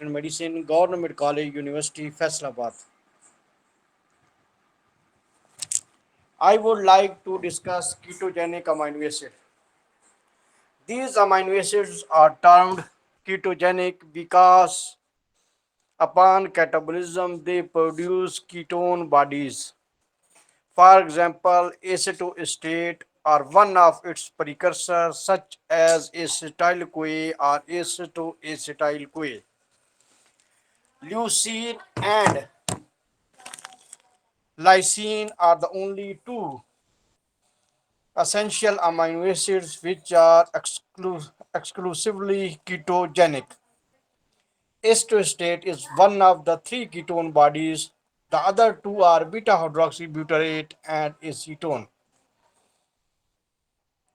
in Medicine, Government College, University, Faisalabad. I would like to discuss ketogenic amino acid. These amino acids are termed ketogenic because upon catabolism they produce ketone bodies. For example, acetoacetate or one of its precursors such as acetyl CoA or acetoacetyl CoA. Leucine and lysine are the only two essential amino acids which are exclusively ketogenic. Acetoacetate is one of the three ketone bodies. The other two are beta hydroxybutyrate and acetone.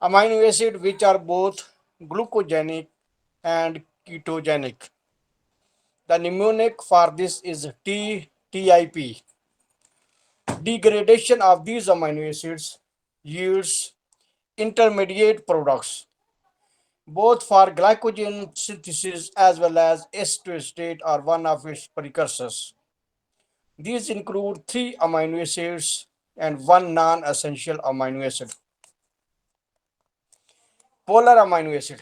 Amino acids which are both glucogenic and ketogenic. The mnemonic for this is TTIP. Degradation of these amino acids yields intermediate products both for glycogen synthesis as well as acetoacetate are one of its precursors. These include three amino acids and one non-essential amino acid. Polar amino acid,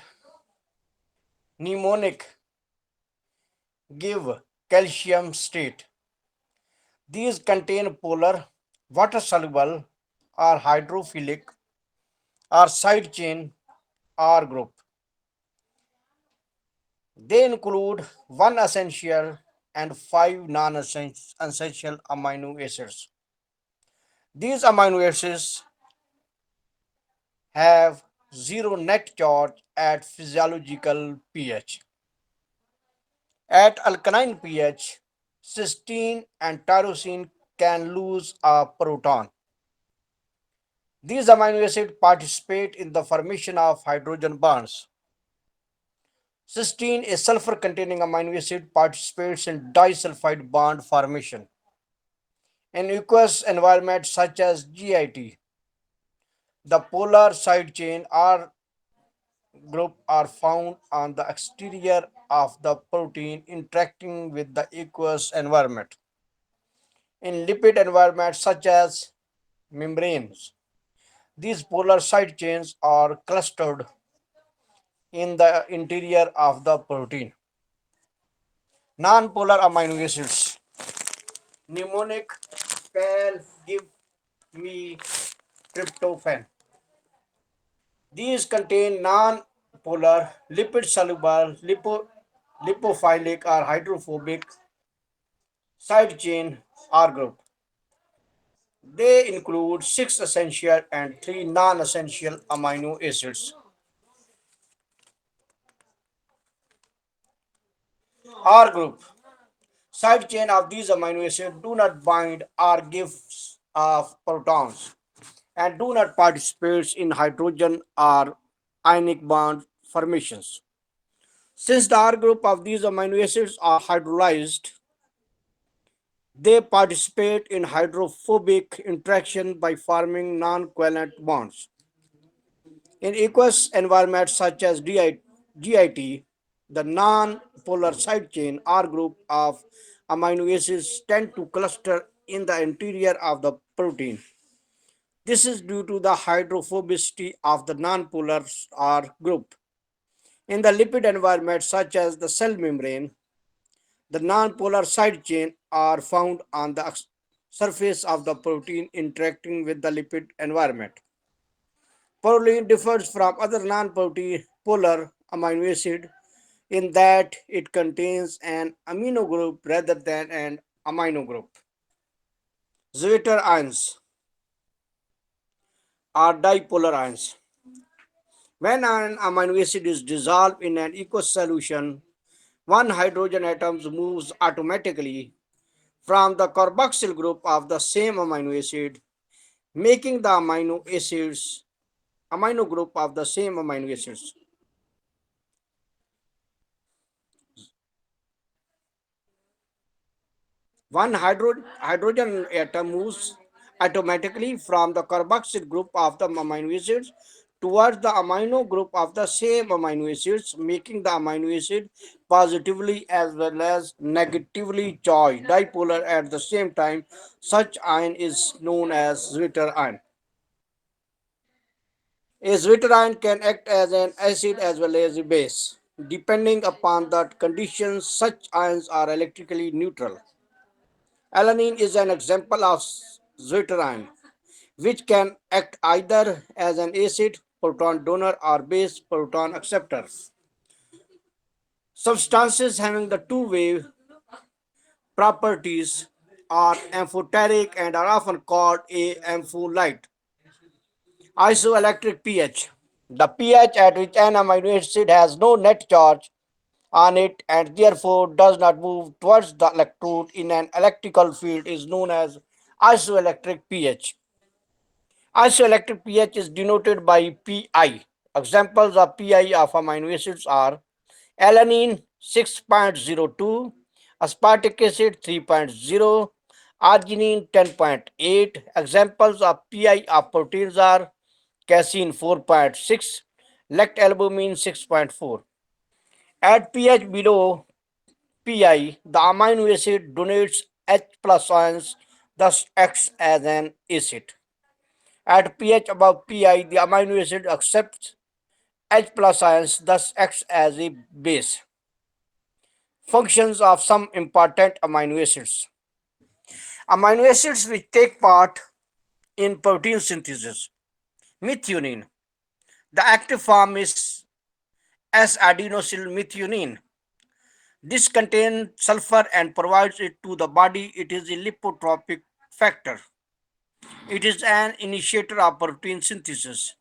mnemonic give calcium state. These contain polar, water soluble, or hydrophilic, or side chain R group. They include one essential and five non-essential amino acids. These amino acids have zero net charge at physiological pH. At alkaline pH, cysteine and tyrosine can lose a proton. These amino acids participate in the formation of hydrogen bonds. Cysteine, a sulfur containing amino acid, participates in disulfide bond formation. In aqueous environments such as GIT, the polar side chain R group are found on the exterior of the protein interacting with the aqueous environment. In lipid environments such as membranes, these polar side chains are clustered in the interior of the protein. Non-polar amino acids. Mnemonic PAL give me tryptophan. These contain non-polar, lipid-soluble, lipophilic or hydrophobic side chain R group. They include six essential and three non-essential amino acids. R group. Side chain of these amino acids do not bind or give off protons and do not participate in hydrogen or ionic bond formations. Since the R group of these amino acids are hydrolyzed, they participate in hydrophobic interaction by forming non-covalent bonds. In aqueous environments such as GIT, the non-polar side chain R group of amino acids tend to cluster in the interior of the protein. This is due to the hydrophobicity of the non-polar R group. In the lipid environment such as the cell membrane, the non-polar side chain are found on the surface of the protein interacting with the lipid environment. Proline differs from other non-protein polar amino acid in that it contains an amino group rather than an amino group. Zwitter ions are dipolar ions. When an amino acid is dissolved in an aqueous solution, one hydrogen atom moves automatically from the carboxyl group of the same amino acid, making the amino group of the same amino acids. One hydrogen atom moves automatically from the carboxyl group of the amino acids towards the amino group of the same amino acids, making the amino acid positively as well as negatively charged dipolar at the same time. Such ion is known as zwitter ion. A zwitter ion can act as an acid as well as a base. Depending upon the conditions, such ions are electrically neutral. Alanine is an example of zwitter ion, which can act either as an acid proton donor or base proton acceptor. Substances having the two-way properties are amphoteric and are often called a ampholyte. Isoelectric pH. The pH at which an amino acid has no net charge on it and therefore does not move towards the electrode in an electrical field is known as isoelectric pH. Isoelectric pH is denoted by Pi. Examples of Pi of amino acids are alanine 6.02, aspartic acid 3.0, arginine 10.8. Examples of Pi of proteins are casein 4.6, lactalbumin 6.4. At pH below Pi, the amino acid donates H plus ions, thus acts as an acid. At pH above Pi, the amino acid accepts H plus ions, thus acts as a base. Functions of some important amino acids. Amino acids which take part in protein synthesis. Methionine. The active form is S-adenosylmethionine. This contains sulfur and provides it to the body. It is a lipotropic factor. It is an initiator of protein synthesis.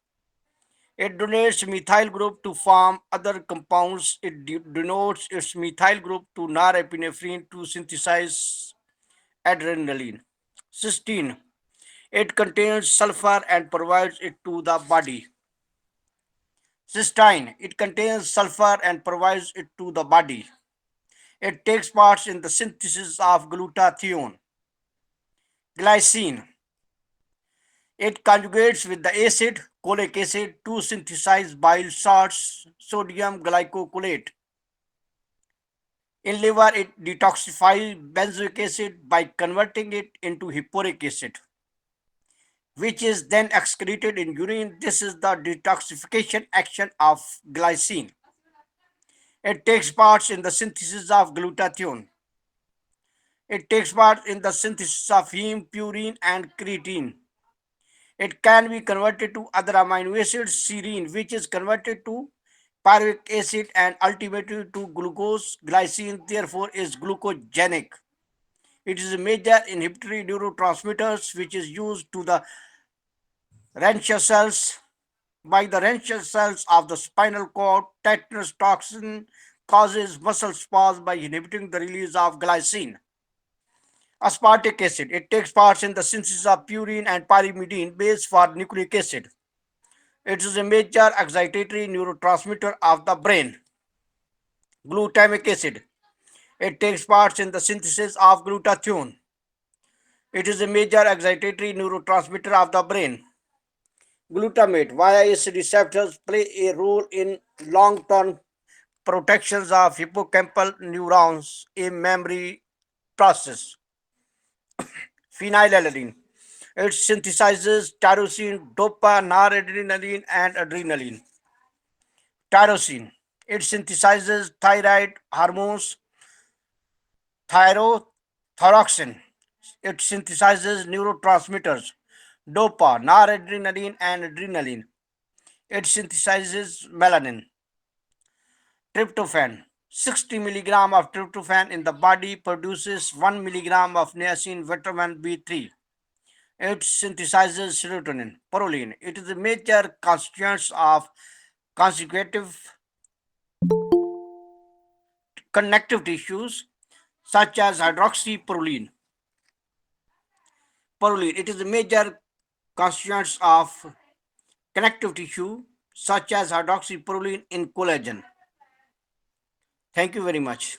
It donates methyl group to form other compounds. It denotes its methyl group to norepinephrine to synthesize adrenaline. Cysteine. It contains sulfur and provides it to the body. Cysteine. It contains sulfur and provides it to the body. It takes part in the synthesis of glutathione. Glycine. It conjugates with the acid cholic acid to synthesize bile salts, sodium glycocolate. In liver, it detoxifies benzoic acid by converting it into hippuric acid, which is then excreted in urine. This is the detoxification action of glycine. It takes part in the synthesis of glutathione. It takes part in the synthesis of heme, purine, and creatine. It can be converted to other amino acids, serine, which is converted to pyruvic acid and ultimately to glucose. Glycine, therefore, is glucogenic. It is a major inhibitory neurotransmitter which is used to the Rancher cells by the Rancher cells of the spinal cord. Tetanus toxin causes muscle spasms by inhibiting the release of glycine. Aspartic acid. It takes part in the synthesis of purine and pyrimidine base for nucleic acid. It is a major excitatory neurotransmitter of the brain. Glutamic acid. It takes part in the synthesis of glutathione. It is a major excitatory neurotransmitter of the brain. Glutamate via its receptors play a role in long-term protections of hippocampal neurons, a memory process. Phenylalanine. It synthesizes tyrosine, dopa, noradrenaline, and adrenaline. Tyrosine. It synthesizes thyroid hormones, thyroxine. It synthesizes neurotransmitters, dopa, noradrenaline, and adrenaline. It synthesizes melanin. Tryptophan. 60 milligram of tryptophan in the body produces 1 milligram of niacin vitamin B3. It synthesizes serotonin. Proline. It is a major constituent of consecutive connective tissues such as hydroxyproline. Proline. It is a major constituent of connective tissue such as hydroxyproline in collagen. Thank you very much.